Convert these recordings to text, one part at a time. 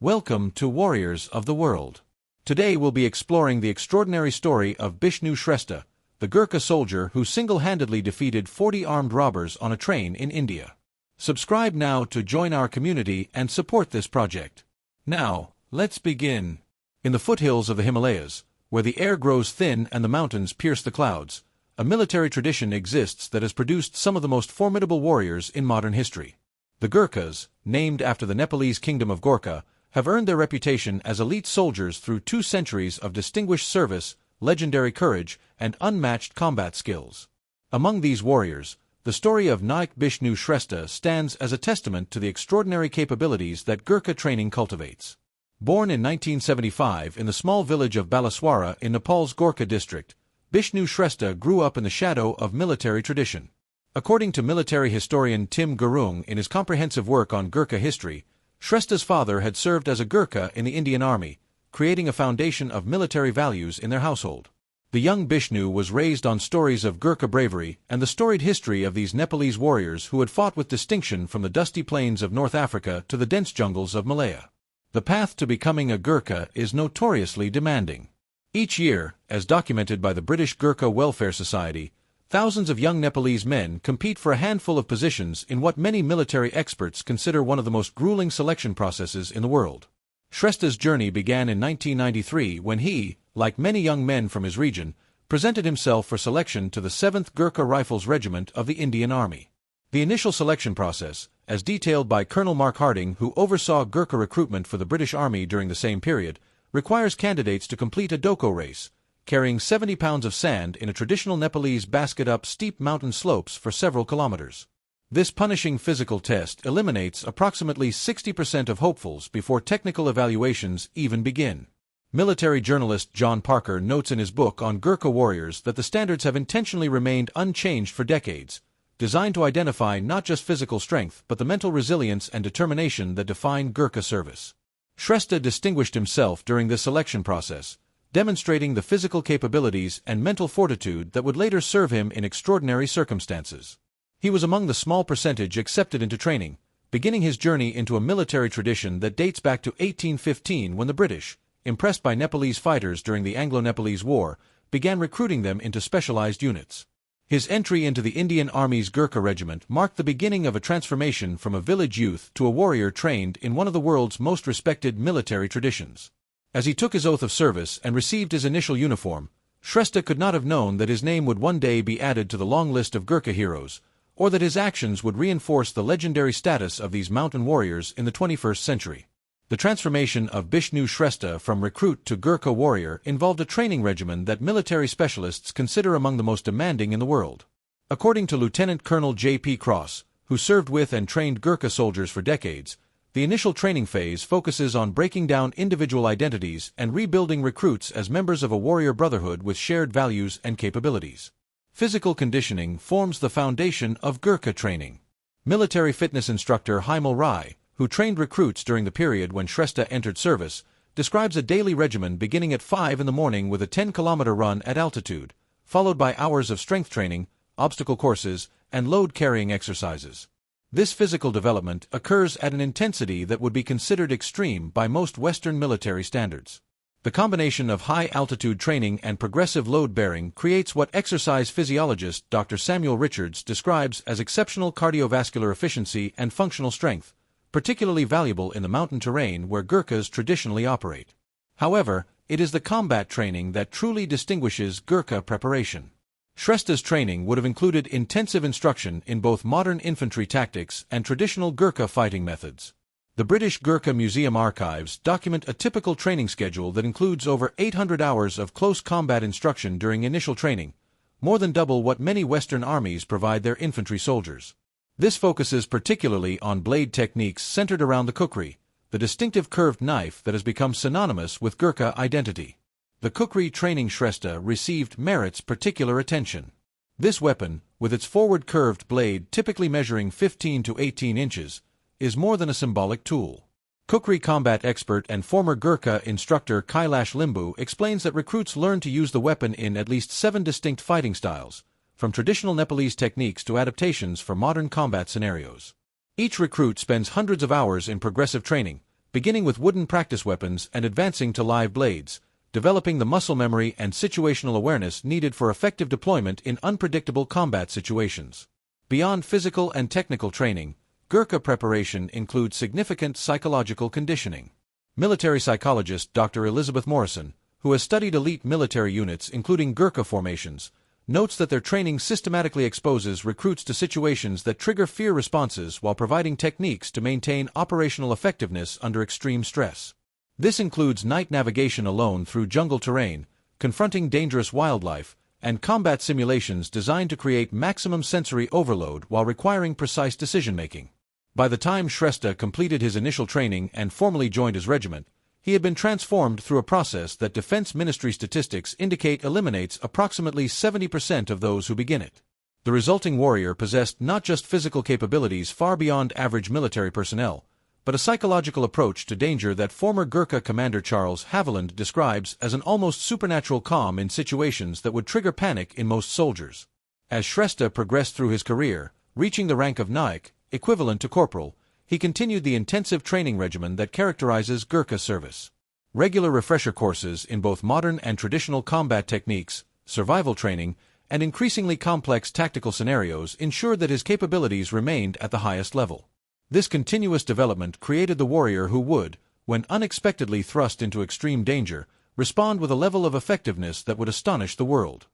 Welcome to Warriors of the World. Today we'll be exploring the extraordinary story of Bishnu Shrestha, the Gurkha soldier who single-handedly defeated 40 armed robbers on a train in India. Subscribe now to join our community and support this project. Now, let's begin. In the foothills of the Himalayas, where the air grows thin and the mountains pierce the clouds, a military tradition exists that has produced some of the most formidable warriors in modern history. The Gurkhas, named after the Nepalese kingdom of Gurkha, have earned their reputation as elite soldiers through 2 centuries of distinguished service, legendary courage, and unmatched combat skills. Among these warriors, the story of Naik Bishnu Shrestha stands as a testament to the extraordinary capabilities that Gurkha training cultivates. Born in 1975 in the small village of Balaswara in Nepal's Gurkha district, Bishnu Shrestha grew up in the shadow of military tradition. According to military historian Tim Gurung in his comprehensive work on Gurkha history, Shrestha's father had served as a Gurkha in the Indian Army, creating a foundation of military values in their household. The young Bishnu was raised on stories of Gurkha bravery and the storied history of these Nepalese warriors who had fought with distinction from the dusty plains of North Africa to the dense jungles of Malaya. The path to becoming a Gurkha is notoriously demanding. Each year, as documented by the British Gurkha Welfare Society, thousands of young Nepalese men compete for a handful of positions in what many military experts consider one of the most grueling selection processes in the world. Shrestha's journey began in 1993 when he, like many young men from his region, presented himself for selection to the 7th Gurkha Rifles Regiment of the Indian Army. The initial selection process, as detailed by Colonel Mark Harding, who oversaw Gurkha recruitment for the British Army during the same period, requires candidates to complete a doko race, carrying 70 pounds of sand in a traditional Nepalese basket up steep mountain slopes for several kilometers. This punishing physical test eliminates approximately 60% of hopefuls before technical evaluations even begin. Military journalist John Parker notes in his book on Gurkha warriors that the standards have intentionally remained unchanged for decades, designed to identify not just physical strength but the mental resilience and determination that define Gurkha service. Shrestha distinguished himself during this selection process, demonstrating the physical capabilities and mental fortitude that would later serve him in extraordinary circumstances. He was among the small percentage accepted into training, beginning his journey into a military tradition that dates back to 1815 when the British, impressed by Nepalese fighters during the Anglo-Nepalese War, began recruiting them into specialized units. His entry into the Indian Army's Gurkha regiment marked the beginning of a transformation from a village youth to a warrior trained in one of the world's most respected military traditions. As he took his oath of service and received his initial uniform, Shrestha could not have known that his name would one day be added to the long list of Gurkha heroes, or that his actions would reinforce the legendary status of these mountain warriors in the 21st century. The transformation of Bishnu Shrestha from recruit to Gurkha warrior involved a training regimen that military specialists consider among the most demanding in the world. According to Lieutenant Colonel J.P. Cross, who served with and trained Gurkha soldiers for decades, the initial training phase focuses on breaking down individual identities and rebuilding recruits as members of a warrior brotherhood with shared values and capabilities. Physical conditioning forms the foundation of Gurkha training. Military fitness instructor Himal Rai, who trained recruits during the period when Shrestha entered service, describes a daily regimen beginning at 5 in the morning with a 10-kilometer run at altitude, followed by hours of strength training, obstacle courses, and load-carrying exercises. This physical development occurs at an intensity that would be considered extreme by most Western military standards. The combination of high-altitude training and progressive load-bearing creates what exercise physiologist Dr. Samuel Richards describes as exceptional cardiovascular efficiency and functional strength, particularly valuable in the mountain terrain where Gurkhas traditionally operate. However, it is the combat training that truly distinguishes Gurkha preparation. Shrestha's training would have included intensive instruction in both modern infantry tactics and traditional Gurkha fighting methods. The British Gurkha Museum archives document a typical training schedule that includes over 800 hours of close combat instruction during initial training, more than double what many Western armies provide their infantry soldiers. This focuses particularly on blade techniques centered around the kukri, the distinctive curved knife that has become synonymous with Gurkha identity. The kukri training Shrestha received merits particular attention. This weapon, with its forward curved blade typically measuring 15 to 18 inches, is more than a symbolic tool. Kukri combat expert and former Gurkha instructor Kailash Limbu explains that recruits learn to use the weapon in at least 7 distinct fighting styles, from traditional Nepalese techniques to adaptations for modern combat scenarios. Each recruit spends hundreds of hours in progressive training, beginning with wooden practice weapons and advancing to live blades, developing the muscle memory and situational awareness needed for effective deployment in unpredictable combat situations. Beyond physical and technical training, Gurkha preparation includes significant psychological conditioning. Military psychologist Dr. Elizabeth Morrison, who has studied elite military units including Gurkha formations, notes that their training systematically exposes recruits to situations that trigger fear responses while providing techniques to maintain operational effectiveness under extreme stress. This includes night navigation alone through jungle terrain, confronting dangerous wildlife, and combat simulations designed to create maximum sensory overload while requiring precise decision-making. By the time Shrestha completed his initial training and formally joined his regiment, he had been transformed through a process that Defense Ministry statistics indicate eliminates approximately 70% of those who begin it. The resulting warrior possessed not just physical capabilities far beyond average military personnel, but a psychological approach to danger that former Gurkha commander Charles Haviland describes as an almost supernatural calm in situations that would trigger panic in most soldiers. As Shrestha progressed through his career, reaching the rank of Naik, equivalent to corporal, he continued the intensive training regimen that characterizes Gurkha service. Regular refresher courses in both modern and traditional combat techniques, survival training, and increasingly complex tactical scenarios ensured that his capabilities remained at the highest level. This continuous development created the warrior who would, when unexpectedly thrust into extreme danger, respond with a level of effectiveness that would astonish the world.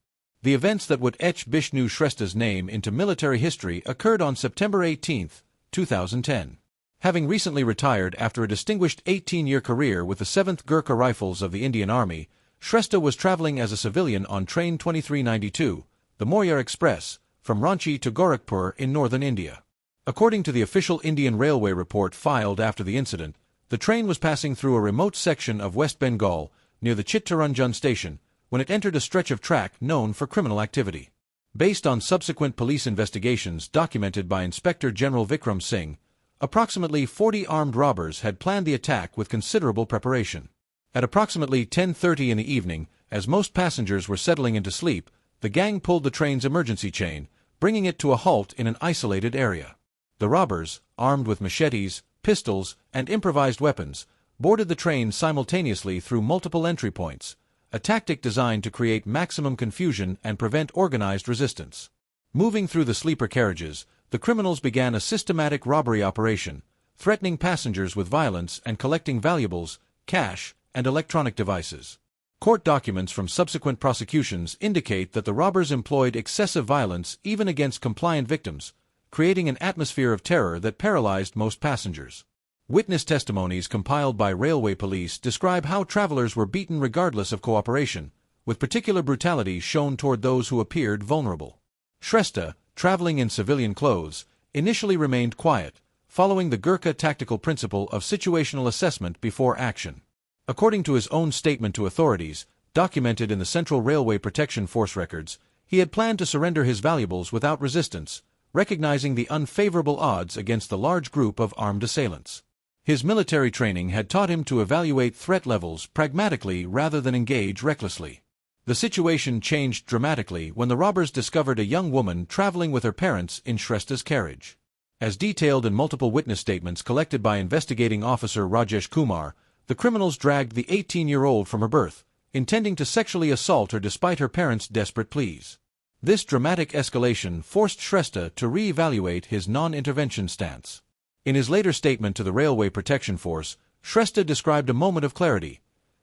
The events that would etch Bishnu Shrestha's name into military history occurred on September 18, 2010. Having recently retired after a distinguished 18-year career with the 7th Gurkha Rifles of the Indian Army, Shrestha was traveling as a civilian on Train 2392, the Moyar Express, from Ranchi to Gorakhpur in northern India. According to the official Indian Railway report filed after the incident, the train was passing through a remote section of West Bengal, near the Chittaranjan station, when it entered a stretch of track known for criminal activity. Based on subsequent police investigations documented by Inspector General Vikram Singh, approximately 40 armed robbers had planned the attack with considerable preparation. At approximately 10:30 in the evening, as most passengers were settling into sleep, the gang pulled the train's emergency chain, bringing it to a halt in an isolated area. The robbers, armed with machetes, pistols, and improvised weapons, boarded the train simultaneously through multiple entry points, a tactic designed to create maximum confusion and prevent organized resistance. Moving through the sleeper carriages, the criminals began a systematic robbery operation, threatening passengers with violence and collecting valuables, cash, and electronic devices. Court documents from subsequent prosecutions indicate that the robbers employed excessive violence even against compliant victims, creating an atmosphere of terror that paralyzed most passengers. Witness testimonies compiled by railway police describe how travelers were beaten regardless of cooperation, with particular brutality shown toward those who appeared vulnerable. Shrestha, traveling in civilian clothes, initially remained quiet, following the Gurkha tactical principle of situational assessment before action. According to his own statement to authorities, documented in the Central Railway Protection Force records, he had planned to surrender his valuables without resistance, recognizing the unfavorable odds against the large group of armed assailants. His military training had taught him to evaluate threat levels pragmatically rather than engage recklessly. The situation changed dramatically when the robbers discovered a young woman traveling with her parents in Shrestha's carriage. As detailed in multiple witness statements collected by investigating officer Rajesh Kumar, the criminals dragged the 18-year-old from her berth, intending to sexually assault her despite her parents' desperate pleas. This dramatic escalation forced Shrestha to re-evaluate his non-intervention stance. In his later statement to the Railway Protection Force, Shrestha described a moment of clarity.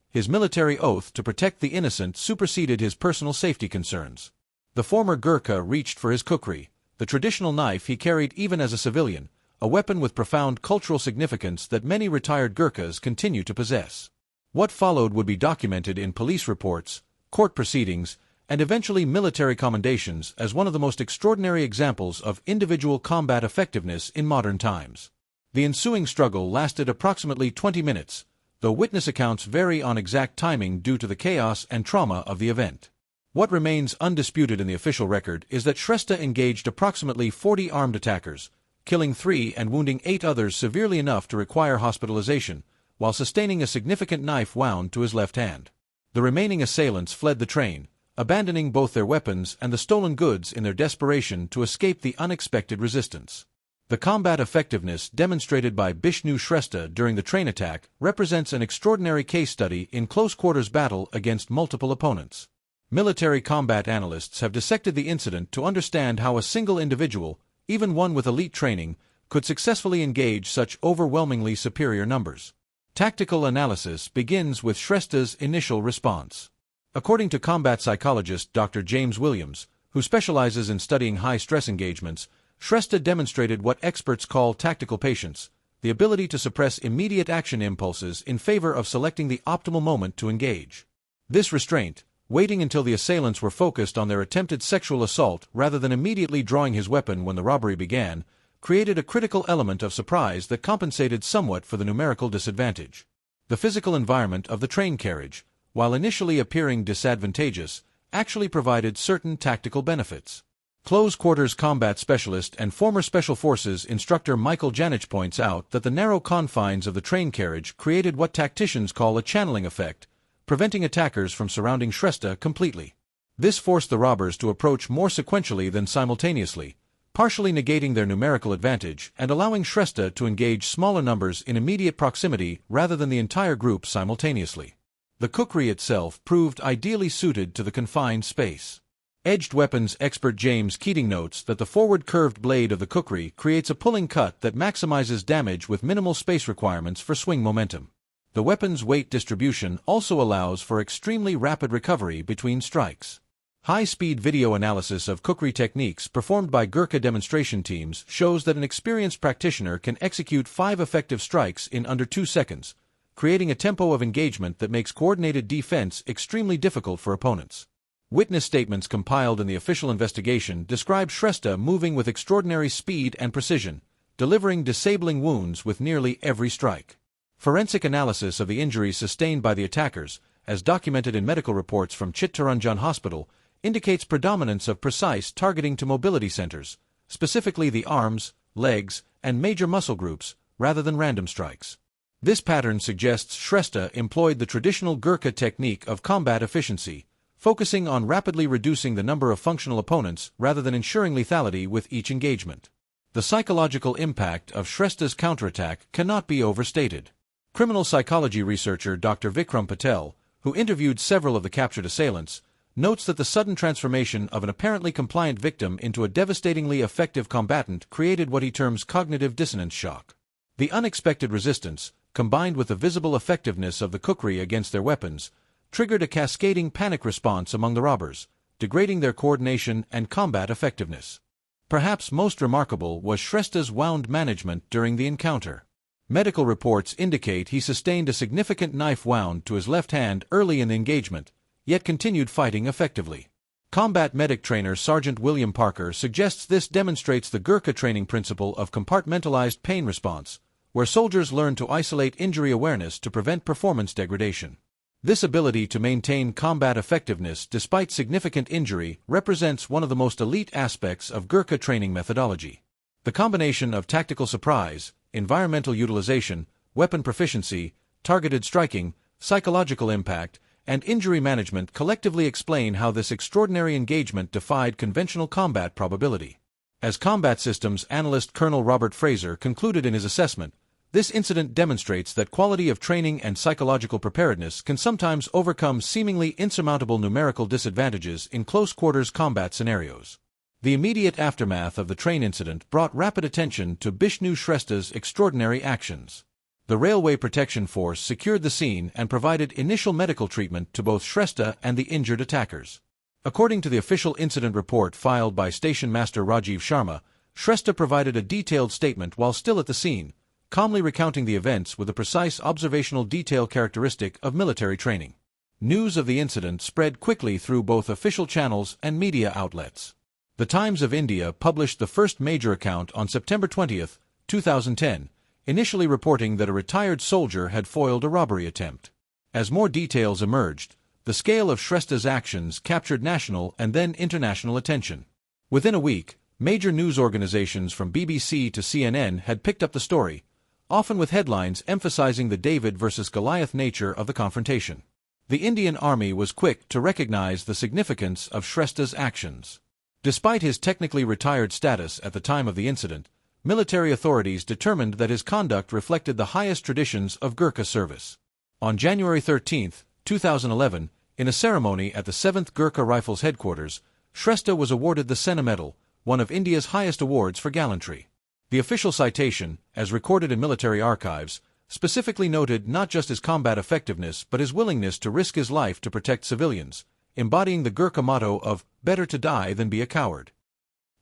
His military oath to protect the innocent superseded his personal safety concerns. The former Gurkha reached for his kukri, the traditional knife he carried even as a civilian, a weapon with profound cultural significance that many retired Gurkhas continue to possess. What followed would be documented in police reports, court proceedings, and eventually military commendations as one of the most extraordinary examples of individual combat effectiveness in modern times. The ensuing struggle lasted approximately 20 minutes, though witness accounts vary on exact timing due to the chaos and trauma of the event. What remains undisputed in the official record is that Shrestha engaged approximately 40 armed attackers, killing 3 and wounding 8 others severely enough to require hospitalization, while sustaining a significant knife wound to his left hand. The remaining assailants fled the train, abandoning both their weapons and the stolen goods in their desperation to escape the unexpected resistance. The combat effectiveness demonstrated by Bishnu Shrestha during the train attack represents an extraordinary case study in close-quarters battle against multiple opponents. Military combat analysts have dissected the incident to understand how a single individual, even one with elite training, could successfully engage such overwhelmingly superior numbers. Tactical analysis begins with Shrestha's initial response. According to combat psychologist Dr. James Williams, who specializes in studying high-stress engagements, Shrestha demonstrated what experts call tactical patience, the ability to suppress immediate action impulses in favor of selecting the optimal moment to engage. This restraint, waiting until the assailants were focused on their attempted sexual assault rather than immediately drawing his weapon when the robbery began, created a critical element of surprise that compensated somewhat for the numerical disadvantage. The physical environment of the train carriage, while initially appearing disadvantageous, actually provided certain tactical benefits. Close-quarters combat specialist and former Special Forces instructor Michael Janich points out that the narrow confines of the train carriage created what tacticians call a channeling effect, preventing attackers from surrounding Shrestha completely. This forced the robbers to approach more sequentially than simultaneously, partially negating their numerical advantage and allowing Shrestha to engage smaller numbers in immediate proximity rather than the entire group simultaneously. The kukri itself proved ideally suited to the confined space. Edged weapons expert James Keating notes that the forward curved blade of the kukri creates a pulling cut that maximizes damage with minimal space requirements for swing momentum. The weapon's weight distribution also allows for extremely rapid recovery between strikes. High-speed video analysis of kukri techniques performed by Gurkha demonstration teams shows that an experienced practitioner can execute 5 effective strikes in under 2 seconds, creating a tempo of engagement that makes coordinated defense extremely difficult for opponents. Witness statements compiled in the official investigation describe Shrestha moving with extraordinary speed and precision, delivering disabling wounds with nearly every strike. Forensic analysis of the injuries sustained by the attackers, as documented in medical reports from Chittaranjan Hospital, indicates predominance of precise targeting to mobility centers, specifically the arms, legs, and major muscle groups, rather than random strikes. This pattern suggests Shrestha employed the traditional Gurkha technique of combat efficiency, focusing on rapidly reducing the number of functional opponents rather than ensuring lethality with each engagement. The psychological impact of Shrestha's counterattack cannot be overstated. Criminal psychology researcher Dr. Vikram Patel, who interviewed several of the captured assailants, notes that the sudden transformation of an apparently compliant victim into a devastatingly effective combatant created what he terms cognitive dissonance shock. The unexpected resistance, combined with the visible effectiveness of the kukri against their weapons, triggered a cascading panic response among the robbers, degrading their coordination and combat effectiveness. Perhaps most remarkable was Shrestha's wound management during the encounter. Medical reports indicate he sustained a significant knife wound to his left hand early in the engagement, yet continued fighting effectively. Combat medic trainer Sergeant William Parker suggests this demonstrates the Gurkha training principle of compartmentalized pain response, where soldiers learn to isolate injury awareness to prevent performance degradation. This ability to maintain combat effectiveness despite significant injury represents one of the most elite aspects of Gurkha training methodology. The combination of tactical surprise, environmental utilization, weapon proficiency, targeted striking, psychological impact, and injury management collectively explain how this extraordinary engagement defied conventional combat probability. As combat systems analyst Colonel Robert Fraser concluded in his assessment, this incident demonstrates that quality of training and psychological preparedness can sometimes overcome seemingly insurmountable numerical disadvantages in close-quarters combat scenarios. The immediate aftermath of the train incident brought rapid attention to Bishnu Shrestha's extraordinary actions. The Railway Protection Force secured the scene and provided initial medical treatment to both Shrestha and the injured attackers. According to the official incident report filed by Station Master Rajiv Sharma, Shrestha provided a detailed statement while still at the scene, calmly recounting the events with a precise observational detail characteristic of military training. News of the incident spread quickly through both official channels and media outlets. The Times of India published the first major account on September 20, 2010, initially reporting that a retired soldier had foiled a robbery attempt. As more details emerged, the scale of Shrestha's actions captured national and then international attention. Within a week, major news organizations from BBC to CNN had picked up the story, often with headlines emphasizing the David versus Goliath nature of the confrontation. The Indian Army was quick to recognize the significance of Shrestha's actions. Despite his technically retired status at the time of the incident, Military authorities determined that his conduct reflected the highest traditions of Gurkha service. On January 13, 2011, in a ceremony at the 7th Gurkha Rifles headquarters, Shrestha was awarded the Sena Medal, one of India's highest awards for gallantry. The official citation, as recorded in military archives, specifically noted not just his combat effectiveness but his willingness to risk his life to protect civilians, embodying the Gurkha motto of "better to die than be a coward."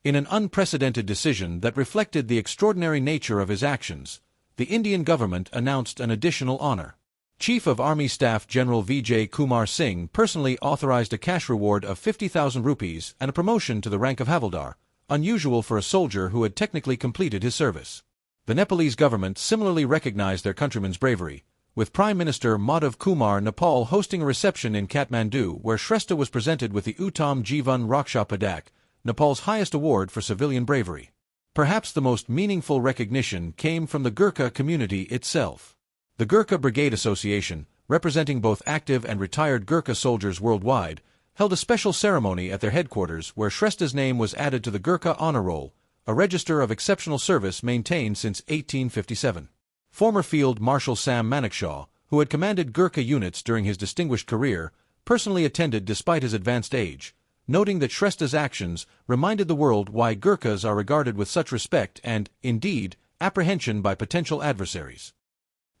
In an unprecedented decision that reflected the extraordinary nature of his actions, the Indian government announced an additional honor. Chief of Army Staff General Vijay Kumar Singh personally authorized a cash reward of 50,000 rupees and a promotion to the rank of Havildar, unusual for a soldier who had technically completed his service. The Nepalese government similarly recognized their countrymen's bravery, with Prime Minister Madhav Kumar Nepal hosting a reception in Kathmandu where Shrestha was presented with the Uttam Jivan Raksha Padak, Nepal's highest award for civilian bravery. Perhaps the most meaningful recognition came from the Gurkha community itself. The Gurkha Brigade Association, representing both active and retired Gurkha soldiers worldwide, held a special ceremony at their headquarters where Shrestha's name was added to the Gurkha Honor Roll, a register of exceptional service maintained since 1857. Former Field Marshal Sam Manekshaw, who had commanded Gurkha units during his distinguished career, personally attended despite his advanced age, noting that Shrestha's actions reminded the world why Gurkhas are regarded with such respect and, indeed, apprehension by potential adversaries.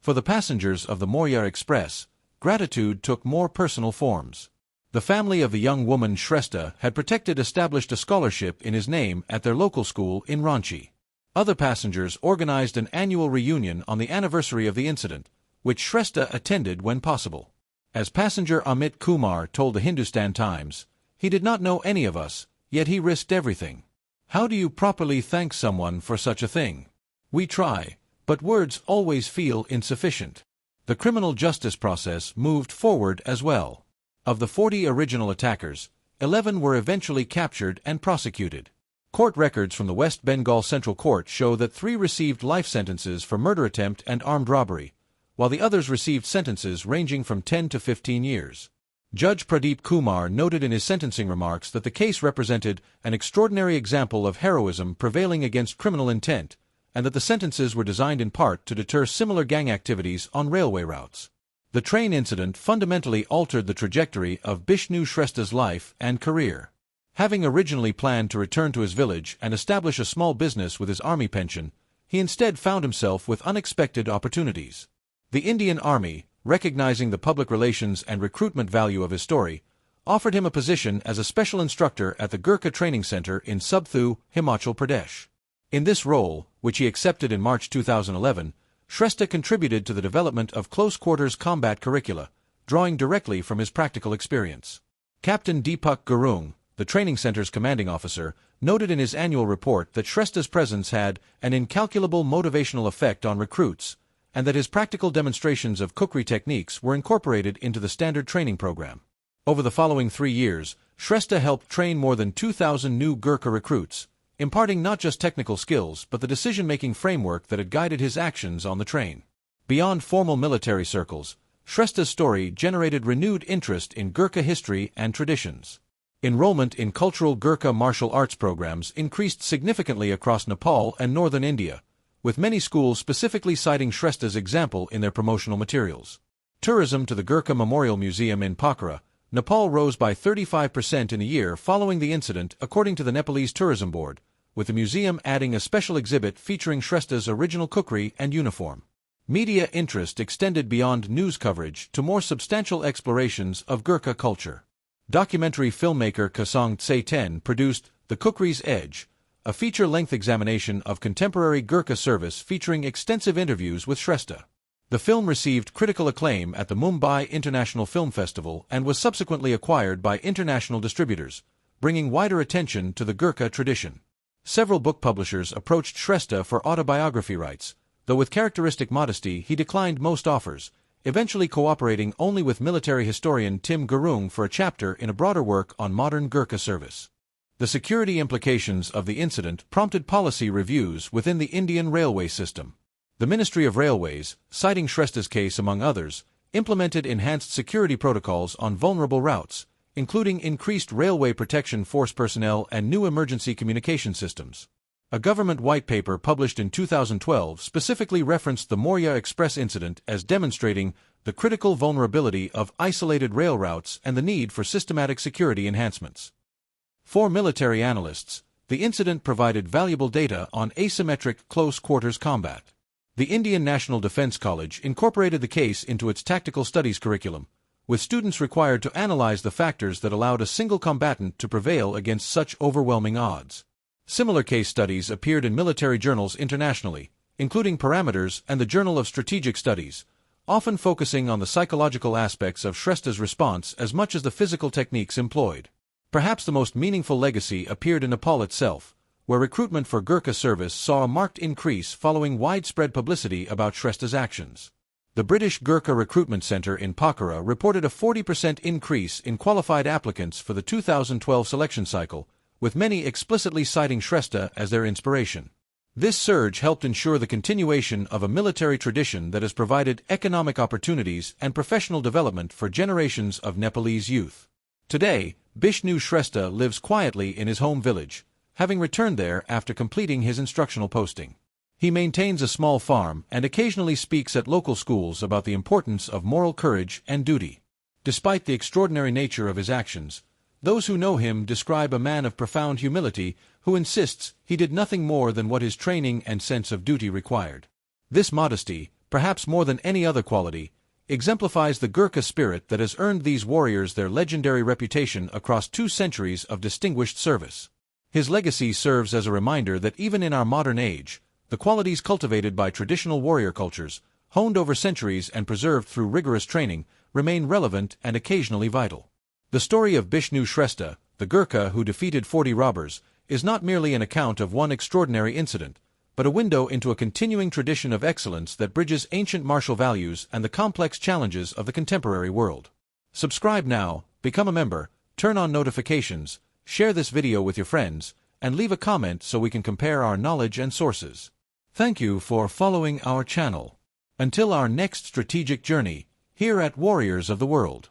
For the passengers of the Maurya Express, gratitude took more personal forms. The family of the young woman Shrestha had established a scholarship in his name at their local school in Ranchi. Other passengers organized an annual reunion on the anniversary of the incident, which Shrestha attended when possible. As passenger Amit Kumar told the Hindustan Times, "He did not know any of us, yet he risked everything. How do you properly thank someone for such a thing? We try, but words always feel insufficient." The criminal justice process moved forward as well. Of the 40 original attackers, 11 were eventually captured and prosecuted. Court records from the West Bengal Central Court show that 3 received life sentences for murder attempt and armed robbery, while the others received sentences ranging from 10 to 15 years. Judge Pradeep Kumar noted in his sentencing remarks that the case represented an extraordinary example of heroism prevailing against criminal intent, and that the sentences were designed in part to deter similar gang activities on railway routes. The train incident fundamentally altered the trajectory of Bishnu Shrestha's life and career. Having originally planned to return to his village and establish a small business with his army pension, he instead found himself with unexpected opportunities. The Indian Army, recognizing the public relations and recruitment value of his story, offered him a position as a special instructor at the Gurkha Training Center in Subthu, Himachal Pradesh. In this role, which he accepted in March 2011, Shrestha contributed to the development of close-quarters combat curricula, drawing directly from his practical experience. Captain Deepak Gurung, the training center's commanding officer, noted in his annual report that Shrestha's presence had an incalculable motivational effect on recruits, and that his practical demonstrations of kukri techniques were incorporated into the standard training program. Over the following 3 years, Shrestha helped train more than 2,000 new Gurkha recruits, imparting not just technical skills but the decision-making framework that had guided his actions on the train. Beyond formal military circles, Shrestha's story generated renewed interest in Gurkha history and traditions. Enrollment in cultural Gurkha martial arts programs increased significantly across Nepal and northern India, with many schools specifically citing Shrestha's example in their promotional materials. Tourism to the Gurkha Memorial Museum in Pokhara, Nepal rose by 35% in a year following the incident, according to the Nepalese Tourism Board, with the museum adding a special exhibit featuring Shrestha's original kukri and uniform. Media interest extended beyond news coverage to more substantial explorations of Gurkha culture. Documentary filmmaker Kasong Tse-Ten produced The Kukri's Edge, a feature-length examination of contemporary Gurkha service featuring extensive interviews with Shrestha. The film received critical acclaim at the Mumbai International Film Festival and was subsequently acquired by international distributors, bringing wider attention to the Gurkha tradition. Several book publishers approached Shrestha for autobiography rights, though with characteristic modesty he declined most offers, eventually cooperating only with military historian Tim Gurung for a chapter in a broader work on modern Gurkha service. The security implications of the incident prompted policy reviews within the Indian railway system. The Ministry of Railways, citing Shrestha's case among others, implemented enhanced security protocols on vulnerable routes, including increased railway protection force personnel and new emergency communication systems. A government white paper published in 2012 specifically referenced the Maurya Express incident as demonstrating the critical vulnerability of isolated rail routes and the need for systematic security enhancements. For military analysts, the incident provided valuable data on asymmetric close-quarters combat. The Indian National Defence College incorporated the case into its tactical studies curriculum, with students required to analyze the factors that allowed a single combatant to prevail against such overwhelming odds. Similar case studies appeared in military journals internationally, including Parameters and the Journal of Strategic Studies, often focusing on the psychological aspects of Shrestha's response as much as the physical techniques employed. Perhaps the most meaningful legacy appeared in Nepal itself, where recruitment for Gurkha service saw a marked increase following widespread publicity about Shrestha's actions. The British Gurkha Recruitment Centre in Pokhara reported a 40% increase in qualified applicants for the 2012 selection cycle, with many explicitly citing Shrestha as their inspiration. This surge helped ensure the continuation of a military tradition that has provided economic opportunities and professional development for generations of Nepalese youth. Today, Bishnu Shrestha lives quietly in his home village, having returned there after completing his instructional posting. He maintains a small farm and occasionally speaks at local schools about the importance of moral courage and duty. Despite the extraordinary nature of his actions, those who know him describe a man of profound humility who insists he did nothing more than what his training and sense of duty required. This modesty, perhaps more than any other quality, exemplifies the Gurkha spirit that has earned these warriors their legendary reputation across 2 centuries of distinguished service. His legacy serves as a reminder that even in our modern age, the qualities cultivated by traditional warrior cultures, honed over centuries and preserved through rigorous training, remain relevant and occasionally vital. The story of Bishnu Shrestha, the Gurkha who defeated 40 robbers, is not merely an account of one extraordinary incident, but a window into a continuing tradition of excellence that bridges ancient martial values and the complex challenges of the contemporary world. Subscribe now, become a member, turn on notifications, share this video with your friends, and leave a comment so we can compare our knowledge and sources. Thank you for following our channel. Until our next strategic journey, here at Warriors of the World.